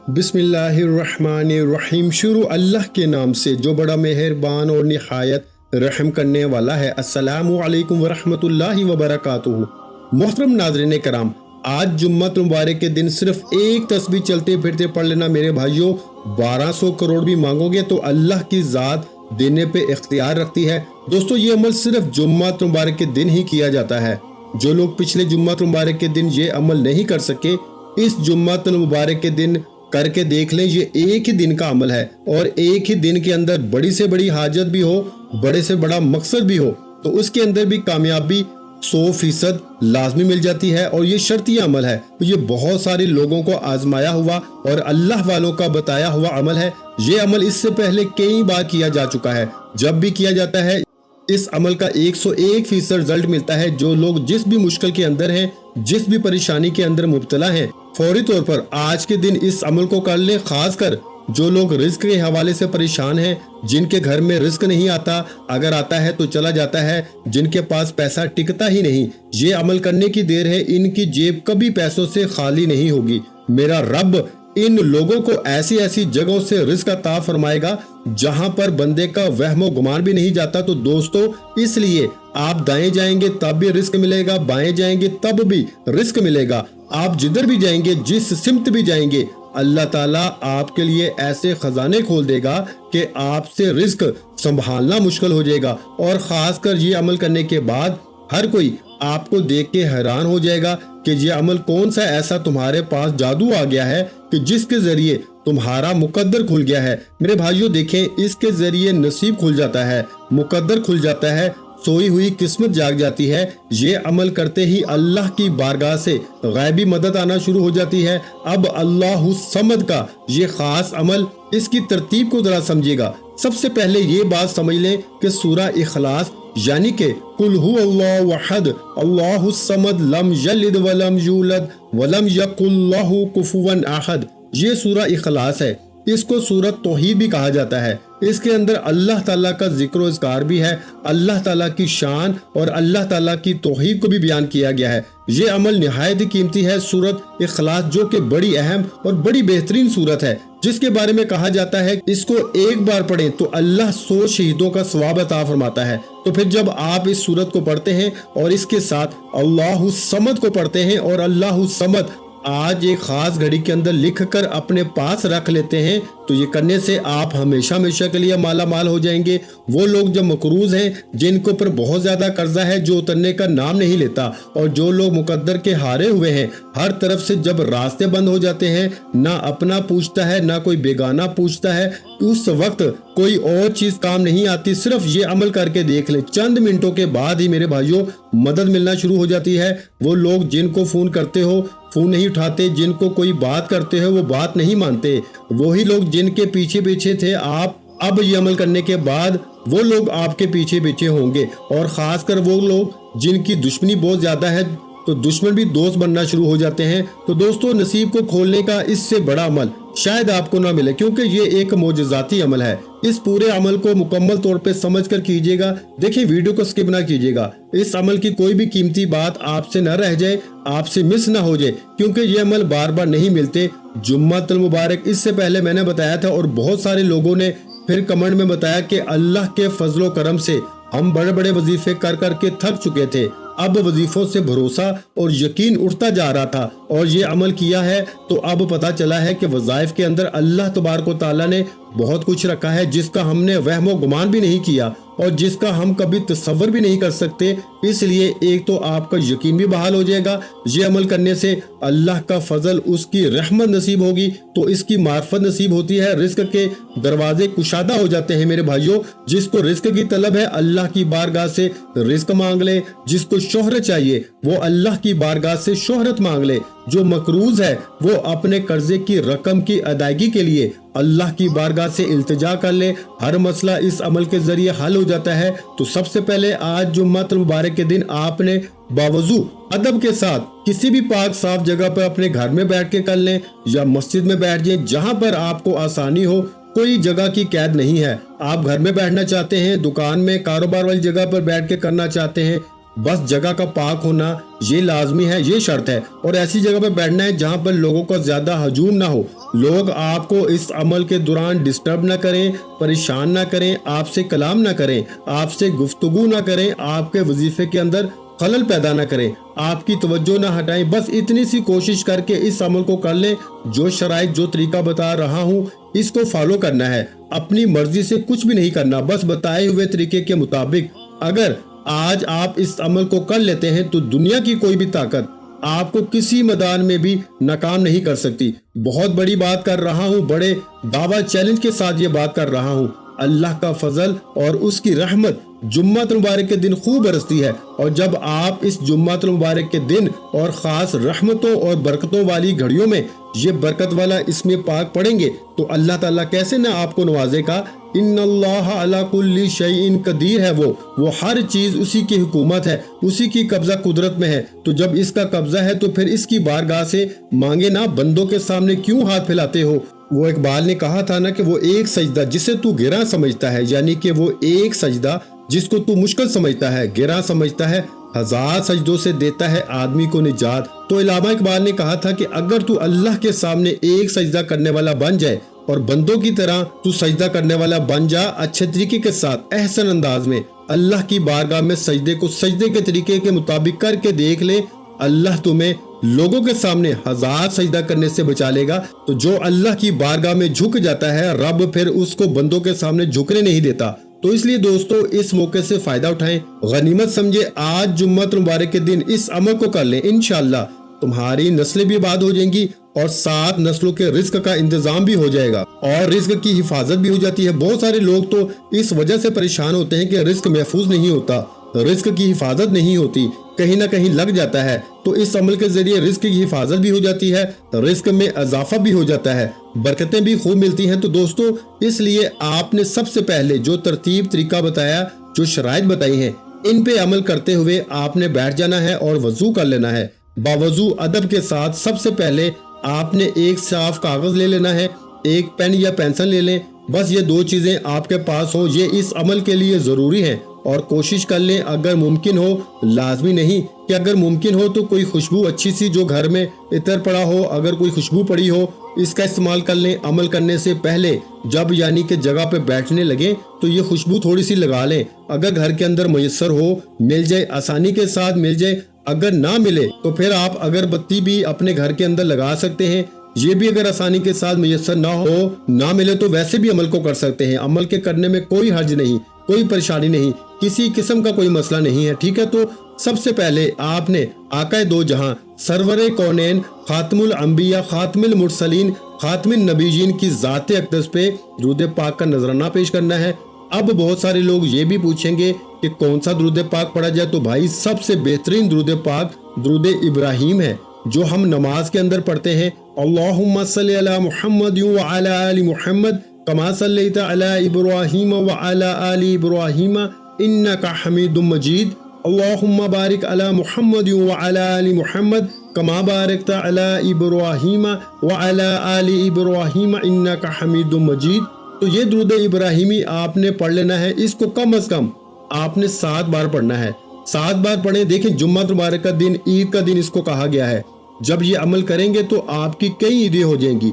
बिस्मिल्लाहिर्रहमानिर्रहीम। शुरू अल्लाह के नाम से जो बड़ा मेहरबान और निहायत रहम करने वाला है। अस्सलामु अलैकुम वरहमतुल्लाहि वबरकातुहू। मोहतरम नाज़रीन कराम, आज जुम्मत मुबारक के दिन सिर्फ एक तस्बीह चलते फिरते पढ़ लेना मेरे भाइयों, 1200 करोड़ भी मांगोगे तो अल्लाह की ज़ात देने पे इख्तियार रखती है। दोस्तों, ये अमल सिर्फ जुम्मत मुबारक के दिन ही किया जाता है। जो लोग पिछले जुम्मत मुबारक के दिन ये अमल नहीं कर सके, इस जुम्मत मुबारक के दिन करके देख लें। ये एक ही दिन का अमल है और एक ही दिन के अंदर बड़ी से बड़ी हाजत भी हो, बड़े से बड़ा मकसद भी हो, तो उसके अंदर भी कामयाबी 100% लाजमी मिल जाती है। और ये शर्ती अमल है, तो ये बहुत सारे लोगों को आजमाया हुआ और अल्लाह वालों का बताया हुआ अमल है। ये अमल इससे पहले कई बार किया जा चुका है। जब भी किया जाता है इस अमल का 101% रिजल्ट मिलता है। जो लोग जिस भी मुश्किल के अंदर हैं, जिस भी परेशानी के अंदर मुब्तला हैं, फौरी तौर पर आज के दिन इस अमल को कर लें। खासकर जो लोग रिस्क के हवाले से परेशान हैं, जिनके घर में रिस्क नहीं आता, अगर आता है तो चला जाता है, जिनके पास पैसा टिकता ही नहीं, ये अमल करने की देर है। इनकी जेब कभी पैसों से खाली नहीं होगी। मेरा रब इन लोगों को ऐसी ऐसी जगहों से रिस्क अता फरमाएगा जहां पर बंदे का वहमो गुमान भी नहीं जाता। तो दोस्तों, इसलिए आप दाएं जाएंगे तब भी रिस्क मिलेगा, बाएं जाएंगे तब भी रिस्क मिलेगा। आप जिधर भी जाएंगे, जिस सिमत भी जाएंगे, अल्लाह ताला आपके लिए ऐसे खजाने खोल देगा कि आपसे रिस्क संभालना मुश्किल हो जाएगा। और खासकर ये अमल करने के बाद हर कोई आपको देख के हैरान हो जाएगा कि ये अमल कौन सा ऐसा तुम्हारे पास जादू आ गया है कि जिसके जरिए तुम्हारा मुकद्दर खुल गया है। मेरे भाइयों देखें, इसके जरिए नसीब खुल जाता है, मुकद्दर खुल जाता है, सोई हुई किस्मत जाग जाती है। ये अमल करते ही अल्लाह की बारगाह से गैबी मदद आना शुरू हो जाती है। अब अल्लाहु समद का ये खास अमल, इसकी तरतीब को जरा समझिएगा। सबसे पहले ये बात समझ लें कि सूरा इखलास यानी कि कुल हु अल्लाहु अहद अल्लाहु समद लम यलिद वलम यूलद वलम यकुल लहु कुफुवन अहद, ये सूरा इखलास है। इसको सूरत तौहीद भी कहा जाता है। इसके अंदर अल्लाह ताला का जिक्र और इज़कार भी है, अल्लाह ताला की शान और अल्लाह ताला की तौहीद को भी बयान किया गया है। ये अमल निहायत ही कीमती है। सूरत इखलास जो कि बड़ी अहम और बड़ी बेहतरीन सूरत है, जिसके बारे में कहा जाता है इसको एक बार पढ़ें तो अल्लाह 100 शहीदों का सवाब अता फरमाता है। तो फिर जब आप इस सूरत को पढ़ते हैं और इसके साथ अल्लाहु समद को पढ़ते हैं और अल्लाहु समद आज एक खास घड़ी के अंदर लिख कर अपने पास रख लेते हैं, तो ये करने से आप हमेशा हमेशा के लिए माला माल हो जाएंगे। वो लोग जो मकरूज हैं, जिनके ऊपर बहुत ज्यादा कर्जा है, जो उतरने का नाम नहीं लेता, और जो लोग मुकद्दर के हारे हुए हैं, हर तरफ से जब रास्ते बंद हो जाते हैं, ना अपना पूछता है ना कोई बेगाना पूछता है, उस वक्त कोई और चीज काम नहीं आती। सिर्फ ये अमल करके देख ले, चंद मिनटों के बाद ही मेरे भाइयों मदद मिलना शुरू हो जाती है। वो लोग जिनको फोन करते हो फोन नहीं उठाते, जिनको कोई बात करते हो वो बात नहीं मानते, वही लोग जिनके पीछे पीछे थे आप, अब ये अमल करने के बाद वो लोग आपके पीछे पीछे होंगे। और खासकर वो लोग जिनकी दुश्मनी बहुत ज्यादा है, तो दुश्मन भी दोस्त बनना शुरू हो जाते हैं। तो दोस्तों, नसीब को खोलने का इससे बड़ा अमल शायद आपको ना मिले, क्योंकि ये एक मोजज़ाती अमल है। इस पूरे अमल को मुकम्मल तौर पे समझ कर कीजिएगा। देखिए, वीडियो को स्किप ना कीजिएगा। इस अमल की कोई भी कीमती बात आपसे न रह जाए, आपसे मिस ना हो जाए, क्योंकि ये अमल बार बार नहीं मिलते। जुम्मतुल मुबारक इससे पहले मैंने बताया था और बहुत सारे लोगों ने फिर कमेंट में बताया कि अल्लाह के फजलो करम से हम बड़े बड़े वजीफे कर करके थक चुके थे, अब वजीफों से भरोसा और यकीन उठता जा रहा था और ये अमल किया है तो अब पता चला है कि वज़ाइफ के अंदर अल्लाह तबारक व तआला ने बहुत कुछ रखा है, जिसका हमने वहमो गुमान भी नहीं किया और जिसका हम कभी तसव्वुर भी नहीं कर सकते। इसलिए एक तो आपका यकीन भी बहाल हो जाएगा, ये अमल करने से अल्लाह का फजल, उसकी रहमत नसीब होगी, तो इसकी मार्फत नसीब होती है, रिस्क के दरवाजे कुशादा हो जाते हैं। मेरे भाइयों, जिसको रिस्क की तलब है अल्लाह की बारगाह से रिस्क मांग ले, जिसको शोहरत चाहिए वो अल्लाह की बारगाह से शोहरत मांग ले, जो मकरूज है वो अपने कर्जे की रकम की अदायगी के लिए अल्लाह की बारगाह से इल्तिजा कर ले। हर मसला इस अमल के जरिए हल हो जाता है। तो सबसे पहले आज जुम्मतुल मुबारक के दिन आपने बावजू अदब के साथ किसी भी पाक साफ जगह पर अपने घर में बैठ के कर लें या मस्जिद में बैठ जाएं, जहां पर आपको आसानी हो। कोई जगह की कैद नहीं है। आप घर में बैठना चाहते हैं, दुकान में, कारोबार वाली जगह पर बैठ के करना चाहते हैं, बस जगह का पाक होना ये लाजमी है, ये शर्त है। और ऐसी जगह पे बैठना है जहाँ पर लोगों का ज्यादा हजूम ना हो, लोग आपको इस अमल के दौरान डिस्टर्ब ना करें, परेशान ना करें, आपसे कलाम ना करें, आपसे गुफ्तगू ना करें, आपके वजीफे के अंदर खलल पैदा ना करें, आपकी तवज्जो ना हटाएं। बस इतनी सी कोशिश करके इस अमल को कर लें। जो शराइत, जो तरीका बता रहा हूँ, इसको फॉलो करना है। अपनी मर्जी से कुछ भी नहीं करना, बस बताए हुए तरीके के मुताबिक। अगर आज आप इस अमल को कर लेते हैं तो दुनिया की कोई भी ताकत आपको किसी मैदान में भी नाकाम नहीं कर सकती। बहुत बड़ी बात कर रहा हूँ, बड़े दावा चैलेंज के साथ ये बात कर रहा हूँ। अल्लाह का फजल और उसकी रहमत जुम्मत मुबारक के दिन खूब बरसती है। और जब आप इस जुम्मत मुबारक के दिन और ख़ास रहमतों और बरकतों वाली घड़ियों में ये बरकत वाला इसमें पाक पढ़ेंगे तो अल्लाह ताला कैसे ना आपको नवाजेगा। इन्नल्लाह अला कुल्ली शैइन कदीर है, वो हर चीज उसी की हुकूमत है, उसी की कब्जा कुदरत में है। तो जब इसका कब्जा है तो फिर इसकी बारगाह से मांगे ना, बंदों के सामने क्यों हाथ फैलाते हो। वो इकबाल ने कहा था ना कि वो एक सजदा जिसे तू गिरा समझता है, यानी कि वो एक सजदा जिसको तू मुश्किल समझता है, गिरा समझता है, 1000 सजदों से देता है आदमी को निजात। तो इलामा इकबाल ने कहा था कि अगर तू अल्लाह के सामने एक सजदा करने वाला बन जाए और बंदों की तरह तू सजदा करने वाला बन जा, अच्छे तरीके के साथ, एहसन अंदाज में अल्लाह की बारगाह में सजदे को सजदे के तरीके के मुताबिक करके देख ले, अल्लाह तुम्हें लोगों के सामने 1000 सजदा करने से बचा लेगा। तो जो अल्लाह की बारगाह में झुक जाता है, रब फिर उसको बंदों के सामने झुकने नहीं देता। तो इसलिए दोस्तों इस मौके से फायदा उठाएं, गनीमत समझे। आज जुम्मत मुबारक के दिन इस अमल को कर लें, इंशाअल्लाह तुम्हारी नस्लें भी आबाद हो जाएंगी और 7 नस्लों के रिस्क का इंतजाम भी हो जाएगा और रिस्क की हिफाजत भी हो जाती है। बहुत सारे लोग तो इस वजह से परेशान होते हैं कि रिस्क महफूज नहीं होता, रिस्क की हिफाजत नहीं होती, कहीं ना कहीं लग जाता है। तो इस अमल के जरिए रिस्क की हिफाजत भी हो जाती है, रिस्क में इजाफा भी हो जाता है, बरकतें भी खूब मिलती हैं। तो दोस्तों इसलिए आपने सबसे पहले जो तरतीब तरीका बताया, जो शराइत बताई हैं, इन पे अमल करते हुए आपने बैठ जाना है और वजू कर लेना है। बावजू अदब के साथ सबसे पहले आपने एक साफ कागज ले लेना है, एक पेन या पेंसिल ले लें। बस ये 2 चीजें आपके पास हो, ये इस अमल के लिए जरूरी है। और कोशिश कर लें अगर मुमकिन हो, लाजमी नहीं कि अगर मुमकिन हो तो कोई खुशबू अच्छी सी जो घर में इतर पड़ा हो, अगर कोई खुशबू पड़ी हो, इसका इस्तेमाल कर लें। अमल करने से पहले जब यानी कि जगह पे बैठने लगे तो ये खुशबू थोड़ी सी लगा लें। अगर घर के अंदर मयसर हो, मिल जाए, आसानी के साथ मिल जाए। अगर ना मिले तो फिर आप अगरबत्ती भी अपने घर के अंदर लगा सकते हैं। ये भी अगर आसानी के साथ मयसर ना हो, ना मिले तो वैसे भी अमल को कर सकते हैं। अमल के करने में कोई हर्ज नहीं, कोई परेशानी नहीं, किसी किस्म का कोई मसला नहीं है, ठीक है। तो सबसे पहले आपने आकाए दो जहां, सरवरे कौनैन, खातमुल अंबिया, खातमुल मुरसलीन, खातमुन नबीयीन की ज़ाते अक़दस पे दुरूद पाक का नजराना पेश करना है। अब बहुत सारे लोग ये भी पूछेंगे कि कौन सा दुरूद पाक पढ़ा जाए। तो भाई सबसे बेहतरीन दुरूद पाक दुरूद इब्राहिम है, जो हम नमाज के अंदर पढ़ते हैं। अल्लाहुम्मा सल्ली अला मुहम्मद व अला आलि मुहम्मद कमा सल्लैता अला इब्राहीम व अला आलि इब्राहीम इन्नका हमीदुम मजीद। अल्लाहुम्मा बारिक अला मुहम्मद व अला आलि मुहम्मद कमा बारकता अला इब्राहीम व अला आलि इब्राहीम इन्नका हमीदुम मजीद। तो ये दुरूद इब्राहिमी आपने पढ़ लेना है। इसको कम से कम आपने 7 बार पढ़ना है। 7 बार पढ़े। देखें जुम्मा मुबारक का दिन, ईद का दिन इसको कहा गया है। जब ये अमल करेंगे तो आपकी कई ईदें हो जाएंगी।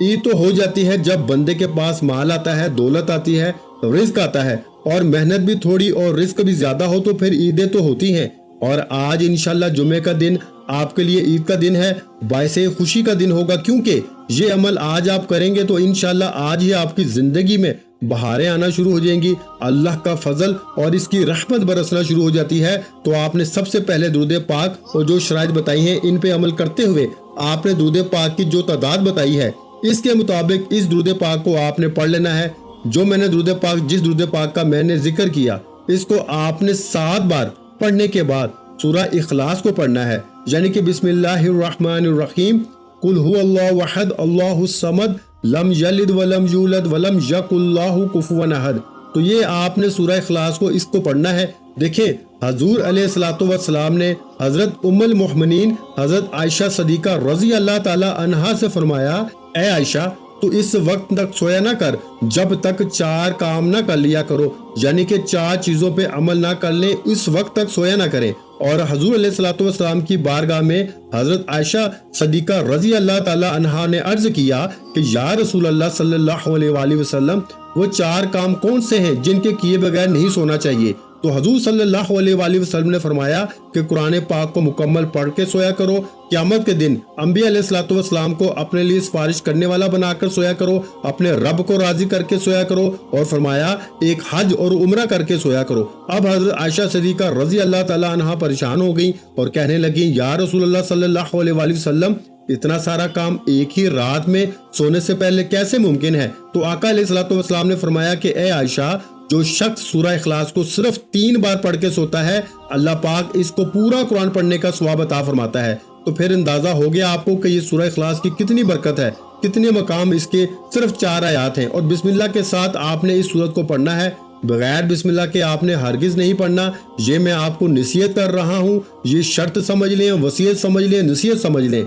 ईद तो हो जाती है जब बंदे के पास माल आता है, दौलत आती है, रिस्क आता है और मेहनत भी थोड़ी और रिस्क भी ज्यादा हो तो फिर ईदें तो होती हैं। और आज इंशाल्लाह जुमे का दिन आपके लिए ईद का दिन है, बायसे खुशी का दिन होगा, क्योंकि ये अमल आज आप करेंगे तो इंशाल्लाह आज ही आपकी जिंदगी में बहारें आना शुरू हो जाएंगी, अल्लाह का फजल और इसकी रहमत बरसना शुरू हो जाती है। तो आपने सबसे पहले दुरूद पाक और जो शराइत बताई हैं, इन पे अमल करते हुए आपने दुरूद पाक की जो तादाद बताई है, इसके मुताबिक इस दुरूद पाक को आपने पढ़ लेना है। जो मैंने दुरूद पाक, जिस दुरूद पाक का मैंने जिक्र किया, इसको आपने 7 बार पढ़ने के बाद सूरह इखलास को पढ़ना है, यानी कि बिस्मिल्लाहिर्रहमानिर्रहीम, कुल हुवल्लाहु अहद अल्लाहुस समद लम यलिद वलम यूलद वलम यकुल्लाहु कुफुवन अहद। तो ये आपने सूरह इखलास को इसको पढ़ना है। देखिए हजूर अलैहिस्सलातु वस्सलाम ने हजरत उम्मुल मोमिनीन हजरत आयशा सदीका रजी अल्लाह ताला अन्हा से फरमाया, ए आयशा تو اس وقت تک سویا نہ کر جب تک 4 کام نہ کر لیا کرو، یعنی کہ 4 چیزوں پہ عمل نہ کر لیں اس وقت تک سویا نہ کریں۔ اور حضور علیہ الصلوۃ والسلام کی بارگاہ میں حضرت عائشہ صدیقہ رضی اللہ تعالی عنہا نے عرض کیا کہ یا رسول اللہ صلی اللہ علیہ وآلہ وسلم، وہ 4 کام کون سے ہیں جن کے کیے بغیر نہیں سونا چاہیے؟ تو حضور صلی اللہ علیہ وآلہ وسلم نے فرمایا کہ قرآن پاک کو مکمل پڑھ کے سویا کرو، قیامت کے دن انبیاء علیہ الصلوۃ والسلام کو اپنے لیے سفارش کرنے والا بنا کر سویا کرو، اپنے رب کو راضی کر کے سویا کرو، اور فرمایا ایک حج اور عمرہ کر کے سویا کرو۔ اب حضرت عائشہ صدیقہ رضی اللہ تعالی عنہا پریشان ہو گئیں اور کہنے لگیں یا رسول اللہ صلی اللہ علیہ وآلہ وسلم، اتنا سارا کام ایک ہی رات میں سونے سے پہلے کیسے ممکن ہے؟ تو آقا علیہ الصلوۃ والسلام نے فرمایا کہ اے عائشہ، جو شخص سورہ اخلاص کو صرف 3 بار پڑھ کے سوتا ہے، اللہ پاک اس کو پورا قرآن پڑھنے کا ثواب عطا فرماتا ہے۔ تو پھر اندازہ ہو گیا آپ کو کہ یہ سورہ اخلاص کی کتنی برکت ہے، کتنے مقام اس کے صرف 4 آیات ہیں، اور بسم اللہ کے ساتھ آپ نے اس سورت کو پڑھنا ہے۔ بغیر بسم اللہ کے آپ نے ہرگز نہیں پڑھنا۔ یہ میں آپ کو نصیحت کر رہا ہوں، یہ شرط سمجھ لیں، وصیت سمجھ لیں، نصیحت سمجھ لیں۔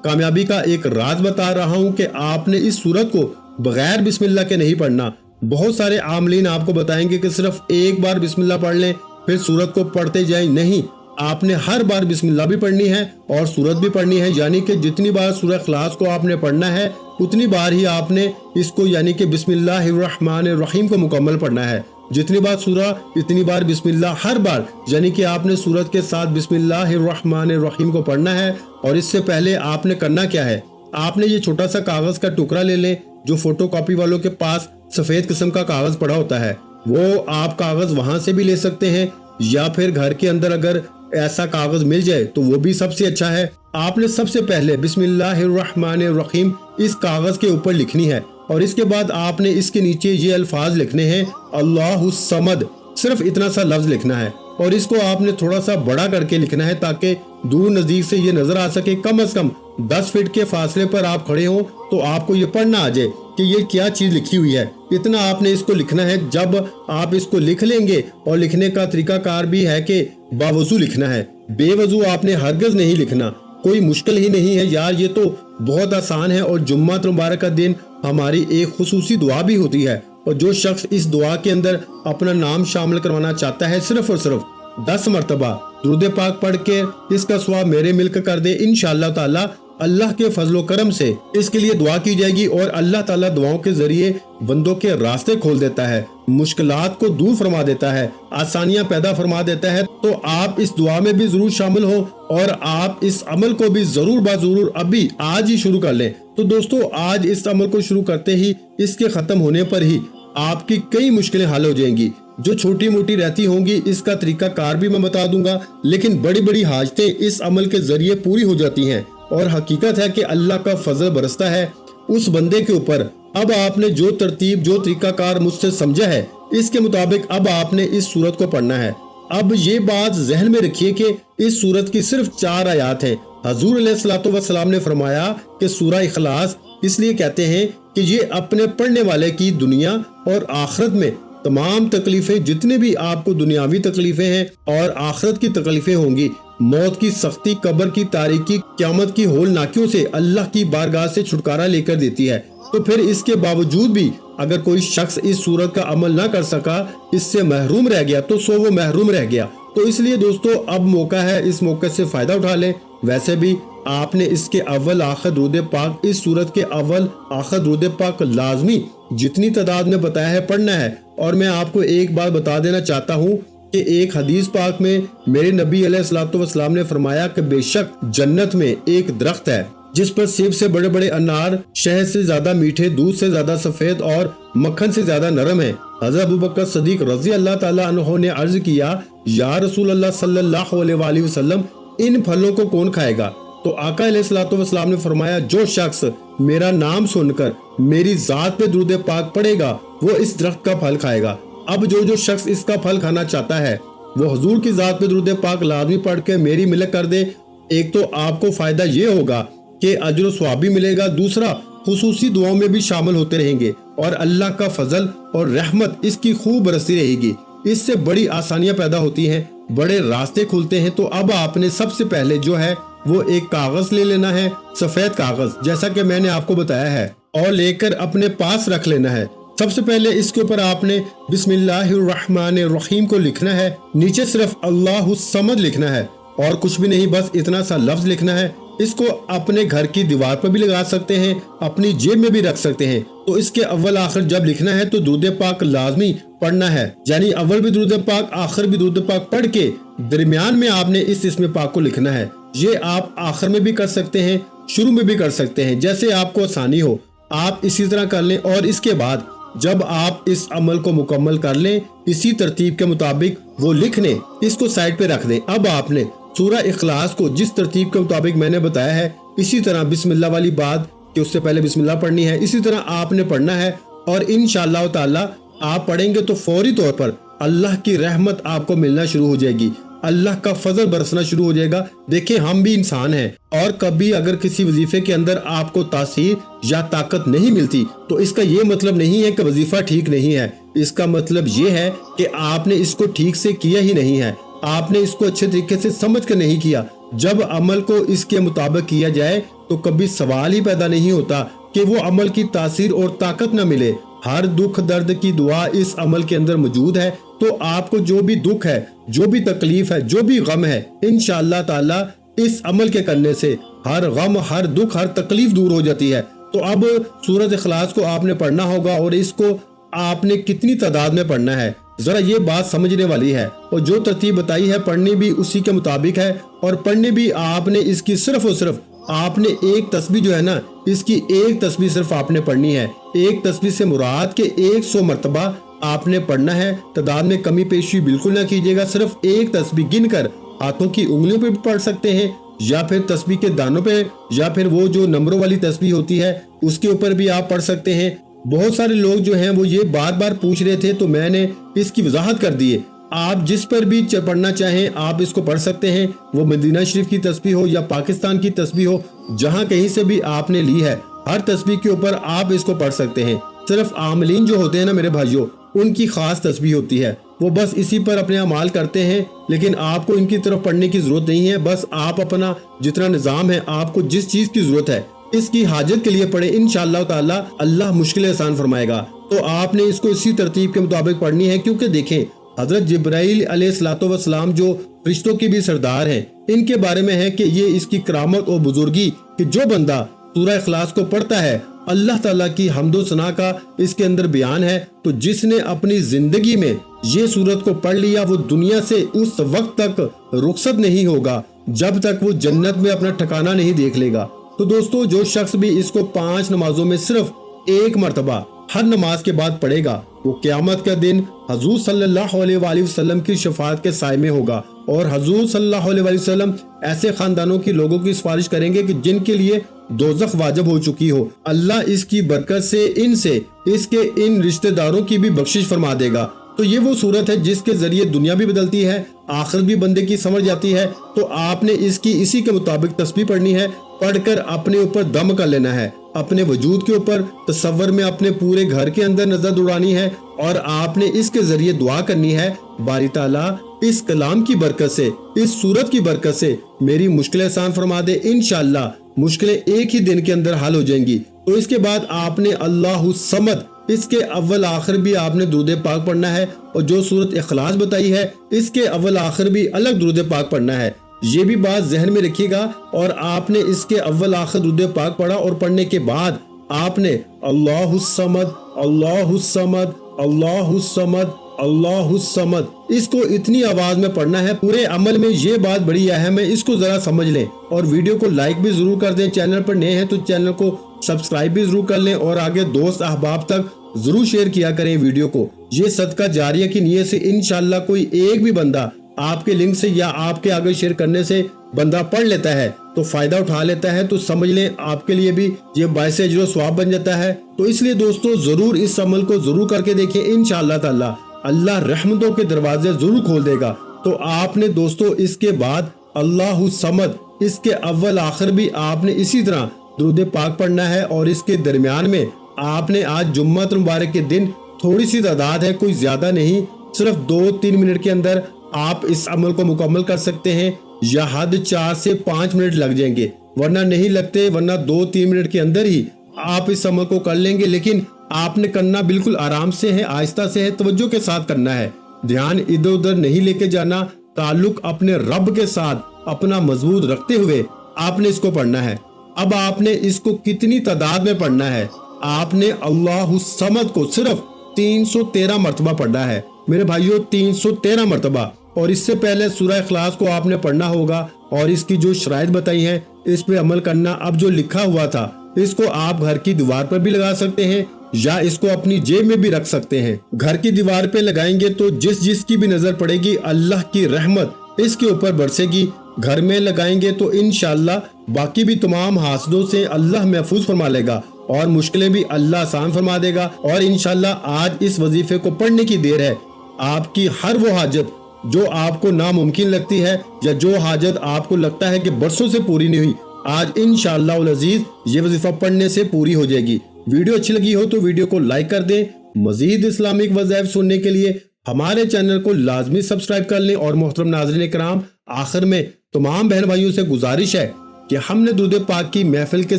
کامیابی کا ایک راز بتا رہا ہوں کہ آپ نے اس سورت کو بغیر بسم اللہ کے نہیں پڑھنا۔ بہت سارے عاملین آپ کو بتائیں گے کہ صرف ایک بار بسم اللہ پڑھ لیں پھر سورت کو پڑھتے جائیں، نہیں، آپ نے ہر بار بسم اللہ بھی پڑھنی ہے اور سورت بھی پڑھنی ہے، یعنی کہ جتنی بار سورہ اخلاص کو آپ نے پڑھنا ہے اتنی بار ہی آپ نے اس کو، یعنی کہ بسم اللہ الرحمن الرحیم کو مکمل پڑھنا ہے۔ جتنی بار سورہ اتنی بار بسم اللہ، ہر بار، یعنی کہ آپ نے سورت کے ساتھ بسم اللہ الرحمن الرحیم کو پڑھنا ہے۔ اور اس سے پہلے آپ نے کرنا کیا ہے؟ آپ نے یہ چھوٹا سا کاغذ کا ٹکڑا لے لیں، جو فوٹو کاپی والوں کے پاس سفید قسم کا کاغذ پڑا ہوتا ہے، وہ آپ کاغذ وہاں سے بھی لے سکتے ہیں، یا پھر گھر کے اندر اگر ایسا کاغذ مل جائے تو وہ بھی سب سے اچھا ہے۔ آپ نے سب سے پہلے بسم اللہ الرحمن الرحیم اس کاغذ کے اوپر لکھنی ہے، اور اس کے بعد آپ نے اس کے نیچے یہ الفاظ لکھنے ہیں، اللہ الصمد، صرف اتنا سا لفظ لکھنا ہے، اور اس کو آپ نے تھوڑا سا بڑا کر کے لکھنا ہے تاکہ دور نزدیک سے یہ نظر آ سکے۔ کم از کم 10 فٹ کے فاصلے پر آپ کھڑے ہوں تو آپ کو یہ پڑھنا آ جائے کہ یہ کیا چیز لکھی ہوئی ہے۔ اتنا آپ نے اس کو لکھنا ہے۔ جب آپ اس کو لکھ لیں گے، اور لکھنے کا طریقہ کار بھی ہے کہ باوضو لکھنا ہے، بے وضو آپ نے ہرگز نہیں لکھنا۔ کوئی مشکل ہی نہیں ہے یار، یہ تو بہت آسان ہے۔ اور جمعہ مبارک کا دن ہماری ایک خصوصی دعا بھی ہوتی ہے، اور جو شخص اس دعا کے اندر اپنا نام شامل کروانا چاہتا ہے، صرف اور صرف 10 مرتبہ درود پاک پڑھ کے اس کا ثواب میرے ملک کر دے، انشاءاللہ تعالی اللہ کے فضل و کرم سے اس کے لیے دعا کی جائے گی، اور اللہ تعالیٰ دعاؤں کے ذریعے بندوں کے راستے کھول دیتا ہے، مشکلات کو دور فرما دیتا ہے، آسانیاں پیدا فرما دیتا ہے۔ تو آپ اس دعا میں بھی ضرور شامل ہوں، اور آپ اس عمل کو بھی ضرور ضرور ابھی آج ہی شروع کر لیں۔ تو دوستو، آج اس عمل کو شروع کرتے ہی، اس کے ختم ہونے پر ہی آپ کی کئی مشکلیں حل ہو جائیں گی۔ جو چھوٹی موٹی رہتی ہوں گی اس کا طریقہ کار بھی میں بتا دوں گا، لیکن بڑی بڑی حاجتیں اس عمل کے ذریعے پوری ہو جاتی ہیں، اور حقیقت ہے کہ اللہ کا فضل برستا ہے اس بندے کے اوپر۔ اب آپ نے جو ترتیب، جو طریقہ کار مجھ سے سمجھا ہے، اس کے مطابق اب آپ نے اس سورت کو پڑھنا ہے۔ اب یہ بات ذہن میں رکھیے کہ اس سورت کی صرف 4 آیات ہیں۔ حضور علیہ الصلوۃ والسلام نے فرمایا کہ سورہ اخلاص اس لیے کہتے ہیں کہ یہ اپنے پڑھنے والے کی دنیا اور آخرت میں تمام تکلیفیں، جتنے بھی آپ کو دنیاوی تکلیفیں ہیں اور آخرت کی تکلیفیں ہوں گی، موت کی سختی، قبر کی تاریکی، قیامت کی ہولناکیوں سے اللہ کی بارگاہ سے چھٹکارا لے کر دیتی ہے۔ تو پھر اس کے باوجود بھی اگر کوئی شخص اس سورت کا عمل نہ کر سکا، اس سے محروم رہ گیا، تو سو وہ محروم رہ گیا۔ تو اس لیے دوستو، اب موقع ہے، اس موقع سے فائدہ اٹھا لیں۔ ویسے بھی آپ نے اس کے اول آخر درود پاک، اس سورت کے اول آخر درود پاک لازمی جتنی تعداد میں بتایا ہے پڑھنا ہے۔ اور میں آپ کو ایک بات بتا دینا چاہتا ہوں کہ ایک حدیث پاک میں میرے نبی علیہ الصلوۃ والسلام نے فرمایا کہ بے شک جنت میں ایک درخت ہے جس پر سیب سے بڑے بڑے انار، شہد سے زیادہ میٹھے، دودھ سے زیادہ سفید اور مکھن سے زیادہ نرم ہیں۔ حضرت ابوبکر صدیق رضی اللہ تعالیٰ عنہ نے عرض کیا، یا رسول اللہ صلی اللہ علیہ وآلہ وسلم، ان پھلوں کو کون کھائے گا؟ تو آقا علیہ الصلوۃ والسلام نے فرمایا، جو شخص میرا نام سن کر میری ذات پہ درود پاک پڑھے گا وہ اس درخت کا پھل کھائے گا۔ اب جو شخص اس کا پھل کھانا چاہتا ہے وہ حضور کی ذات پہ درود پاک لازمی پڑھ کے میری ملک کر دے۔ ایک تو آپ کو فائدہ یہ ہوگا کہ اجر و ثواب بھی ملے گا، دوسرا خصوصی دعاؤں میں بھی شامل ہوتے رہیں گے، اور اللہ کا فضل اور رحمت اس کی خوب برستی رہے گی۔ اس سے بڑی آسانیاں پیدا ہوتی ہیں، بڑے راستے کھلتے ہیں۔ تو اب آپ نے سب سے پہلے جو ہے وہ ایک کاغذ لے لینا ہے، سفید کاغذ، جیسا کہ میں نے آپ کو بتایا ہے۔ और लेकर अपने पास रख लेना है। सबसे पहले इसके ऊपर आपने बिस्मिल्लाहिर्रहमानिर्रहीम को लिखना है, नीचे सिर्फ अल्लाहु समद लिखना है और कुछ भी नहीं, बस इतना सा लफ्ज लिखना है। इसको अपने घर की दीवार पर भी लगा सकते हैं, अपनी जेब में भी रख सकते हैं। तो इसके अव्वल आखिर जब लिखना है तो दुरूद पाक लाजमी पढ़ना है, यानी अव्वल भी दुरूद पाक आखिर भी दुरूद पाक पढ़ के दरमियान में आपने इस इस्म पाक को लिखना है। ये आप आखिर में भी कर सकते हैं, शुरू में भी कर सकते हैं, जैसे आपको आसानी हो आप इसी तरह कर लें। और इसके बाद जब आप इस अमल को मुकम्मल कर लें, इसी तरतीब के मुताबिक वो लिख लें, इसको साइड पे रख दें। अब आपने सूरह इखलास को जिस तरतीब के मुताबिक मैंने बताया है, इसी तरह बिस्मिल्लाह वाली बात कि उससे पहले बिस्मिल्लाह पढ़नी है, इसी तरह आपने पढ़ना है। और इंशाअल्लाह ताला आप पढ़ेंगे तो फौरी तौर पर अल्लाह की रहमत आपको मिलना शुरू हो जाएगी, अल्लाह का फजल बरसना शुरू हो जाएगा। देखिए हम भी इंसान हैं और कभी अगर किसी वजीफे के अंदर आपको तासीर या ताकत नहीं मिलती तो इसका ये मतलब नहीं है कि वजीफा ठीक नहीं है। इसका मतलब ये है कि आपने इसको ठीक से किया ही नहीं है, आपने इसको अच्छे तरीके से समझ कर नहीं किया। जब अमल को इसके मुताबिक किया जाए तो कभी सवाल ही पैदा नहीं होता कि वो अमल की तासीर और ताकत न मिले। हर दुख दर्द की दुआ इस अमल के अंदर मौजूद है। तो आपको जो भी दुख है, जो भी तकलीफ है, जो भी गम है, इंशाअल्लाह ताला इस अमल के करने से हर गम, हर दुख, हर तकलीफ दूर हो जाती है। तो अब सूरत इखलास को आपने पढ़ना होगा और इसको आपने कितनी तादाद में पढ़ना है, जरा ये बात समझने वाली है। और जो तरतीब बताई है पढ़नी भी उसी के मुताबिक है, और पढ़नी भी आपने इसकी सिर्फ और सिर्फ आपने एक तस्बीह जो है ना, इसकी एक तस्बीह सिर्फ आपने पढ़नी है। एक तस्बीह से मुराद के 100 मरतबा आपने पढ़ना है। तादाद में कमी पेशी बिल्कुल ना कीजिएगा, सिर्फ एक तस्बीह गिनकर हाथों की उंगलियों पे भी पढ़ सकते हैं, या फिर तस्बीह के दानों पे, या फिर वो जो नंबरों वाली तस्बीह होती है उसके ऊपर भी आप पढ़ सकते हैं। बहुत सारे लोग जो हैं वो ये बार बार पूछ रहे थे तो मैंने इसकी वजाहत कर दी है। आप जिस पर भी पढ़ना चाहें आप इसको पढ़ सकते हैं, वो मदीना शरीफ की तस्बीह हो या पाकिस्तान की तस्बीह हो, जहां कहीं से भी आपने ली है, हर तस्बीह के ऊपर आप इसको पढ़ सकते हैं। सिर्फ आमलीन जो होते हैं ना मेरे भाइयों, उनकी खास तस्बीह होती है, वो बस इसी पर अपने अमाल करते हैं, लेकिन आपको इनकी तरफ पढ़ने की जरूरत नहीं है। बस आप अपना जितना निजाम है, आपको जिस चीज की जरूरत है इसकी हाजत के लिए पढ़े, इंशाअल्लाह ताला अल्लाह मुश्किल आसान फरमाएगा। तो आपने इसको इसी तरतीब के मुताबिक पढ़नी है, क्योंकि देखें हजरत जिब्राइल अलैहिस्सलाम जो फरिश्तों के भी सरदार हैं, इनके बारे में है कि ये इसकी करामत और बुजुर्गी कि जो बंदा सूरह इखलास को पढ़ता है, अल्लाह ताला की हम्दो सना का इसके अंदर बयान है। तो जिसने अपनी जिंदगी में ये सूरत को पढ़ लिया वो दुनिया से उस वक्त तक रुखसत नहीं होगा जब तक वो जन्नत में अपना ठिकाना नहीं देख लेगा। तो दोस्तों जो शख्स भी इसको 5 नमाजों में सिर्फ एक मरतबा हर नमाज के बाद पढ़ेगा, वो क़यामत का दिन हजूर सल्लल्लाहु अलैहि वसल्लम की शफाअत के साए में होगा। और हजूर सल्लल्लाहु अलैहि वसल्लम ऐसे खानदानों के लोगों की सिफारिश करेंगे कि जिनके लिए दोज़ख वाजिब हो चुकी हो। अल्लाह इसकी बरकत से इनसे इसके इन रिश्तेदारों की भी बख्शिश फरमा देगा। तो ये वो सूरत है जिसके जरिए दुनिया भी बदलती है, आखिरत भी बंदे की समझ जाती है। तो आपने इसकी इसी के मुताबिक तस्बीह पढ़नी है, पढ़कर अपने ऊपर दम कर लेना है, अपने वजूद के ऊपर तसव्वुर में अपने पूरे घर के अंदर नजर दौड़ानी है, और आपने इसके जरिए दुआ करनी है, बारी ताला इस कलाम की बरकत से, इस सूरत की बरकत से मेरी मुश्किलें आसान फरमा दे। इंशाअल्लाह मुश्किलें एक ही दिन के अंदर हल हो जाएंगी। तो इसके बाद आपने अल्लाहु समद इसके अव्वल आखिर भी आपने दुरूद पाक पढ़ना है, और जो सूरत इखलास बताई है इसके अव्वल आखिर भी अलग दुरूद पाक पढ़ना है। ये भी बात जहन में रखिएगा। और आपने इसके अव्वल आखिर दुरूद पाक पढ़ा और पढ़ने के बाद आपने अल्लाहु समद अल्लाहु समद अल्लाहु समद अल्लाहु समद इसको इतनी आवाज में पढ़ना है। पूरे अमल में ये बात बड़ी अहम है, इसको जरा समझ लें। और वीडियो को लाइक भी जरूर कर दें, चैनल पर नए हैं तो चैनल को सब्सक्राइब भी जरूर कर लें, और आगे दोस्त अहबाब तक जरूर शेयर किया करें वीडियो को। ये सदका जारिया की नीयत से इंशाअल्लाह कोई एक भी बंदा आपके लिंक से या आपके आगे शेयर करने से बंदा पढ़ लेता है तो फायदा उठा लेता है, तो समझ लें आपके लिए भी ये बायस अजर सवाब बन जाता है। तो इसलिए दोस्तों जरूर इस अमल को जरूर करके देखें, इंशाअल्लाह ताला अल्लाह रहमतों के दरवाजे जरूर खोल देगा। तो आपने दोस्तों इसके बाद अल्लाहु समद इसके अव्वल आखिर भी आपने इसी तरह दुरूद पाक पढ़ना है, और इसके दरमियान में आपने आज जुम्मत मुबारक के दिन थोड़ी सी तादाद है, कोई ज्यादा नहीं, सिर्फ 2-3 मिनट के अंदर आप इस अमल को मुकम्मल कर सकते हैं, या हद 4 से 5 मिनट लग जाएंगे, वरना नहीं लगते, वरना 2-3 मिनट के अंदर ही आप इस अमल को कर लेंगे, लेकिन आपने करना बिल्कुल आराम से है, आहिस्ता से है, तवज्जो के साथ करना है। ध्यान इधर उधर नहीं लेके जाना, ताल्लुक अपने रब के साथ अपना मजबूत रखते हुए आपने इसको पढ़ना है। अब आपने इसको कितनी तादाद में पढ़ना है? आपने अल्लाहु समद को सिर्फ 313 मरतबा पढ़ना है मेरे भाइयों, 313 मरतबा। और इससे पहले सूरह इखलास को आपने पढ़ना होगा और इसकी जो शराइत बताई हैं इस पे अमल करना। अब जो लिखा हुआ था इसको आप घर की दीवार पर भी लगा सकते हैं या इसको अपनी जेब में भी रख सकते हैं। घर की दीवार पे लगाएंगे तो जिसकी भी नजर पड़ेगी अल्लाह की रहमत इसके ऊपर बरसेगी। घर में लगाएंगे तो इंशाअल्लाह बाकी भी तमाम हासदों से अल्लाह महफूज फरमा लेगा और मुश्किलें भी अल्लाह आसान फरमा देगा। और इंशाअल्लाह आज इस वजीफे को पढ़ने की देर है। आपकी हर वो हाजत जो आपको नामुमकिन लगती है या जो हाजत आपको लगता है कि बरसों से पूरी नहीं हुई, आज इंशाअल्लाह उल अजीज ये वजीफा पढ़ने से पूरी हो जाएगी। वीडियो अच्छी लगी हो तो वीडियो को लाइक कर दें। मजीद इस्लामिक वज़ाइफ सुनने के लिए हमारे चैनल को लाजमी सब्सक्राइब कर लें। और मोहतरम नाज़रीन कराम, आखिर में तमाम बहन भाइयों से गुजारिश है कि हमने दुरूद पाक की महफिल के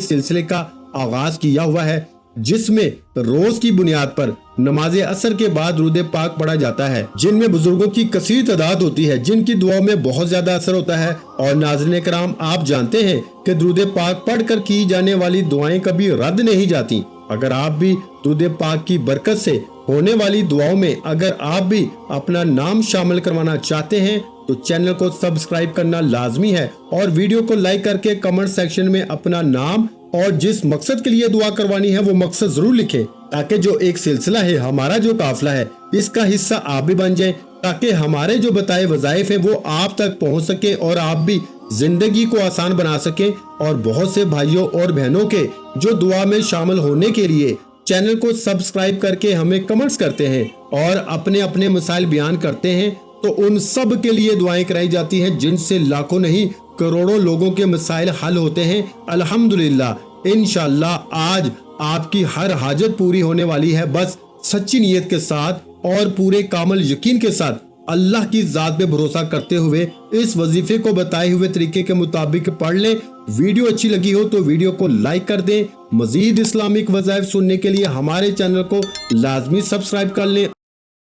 सिलसिले का आगाज किया हुआ है, जिसमें रोज की बुनियाद पर नमाज असर के बाद दुरूद पाक पढ़ा जाता है, जिनमें बुजुर्गों की कसीर तादाद होती है, जिनकी दुआओं में बहुत ज्यादा असर होता है। और नाज़रीन कराम, आप जानते हैं कि दुरूद पाक पढ़कर की जाने वाली दुआएं कभी रद्द नहीं जाती। अगर आप भी दुरूद पाक की बरकत से होने वाली दुआओं में अगर आप भी अपना नाम शामिल करवाना चाहते हैं तो चैनल को सब्सक्राइब करना लाजमी है और वीडियो को लाइक करके कमेंट सेक्शन में अपना नाम और जिस मकसद के लिए दुआ करवानी है वो मकसद जरूर लिखें, ताकि जो एक सिलसिला है, हमारा जो काफिला है, इसका हिस्सा आप भी बन जाएं, ताकि हमारे जो बताए वज़ाइफ है वो आप तक पहुंच सके और आप भी जिंदगी को आसान बना सके। और बहुत से भाइयों और बहनों के जो दुआ में शामिल होने के लिए चैनल को सब्सक्राइब करके हमें कमेंट्स करते हैं और अपने अपने मसाइल बयान करते हैं, तो उन सब के लिए दुआएं कराई जाती हैं, जिनसे लाखों नहीं करोड़ों लोगों के मसाइल हल होते हैं। अल्हम्दुलिल्लाह, इंशाअल्लाह आज आपकी हर हाजत पूरी होने वाली है। बस सच्ची नीयत के साथ और पूरे कामल यकीन के साथ अल्लाह की जात पे भरोसा करते हुए इस वजीफे को बताए हुए तरीके के मुताबिक पढ़ लें। वीडियो अच्छी लगी हो तो वीडियो को लाइक कर दें। मजीद इस्लामिक वज़ाइफ सुनने के लिए हमारे चैनल को लाजमी सब्सक्राइब कर लें।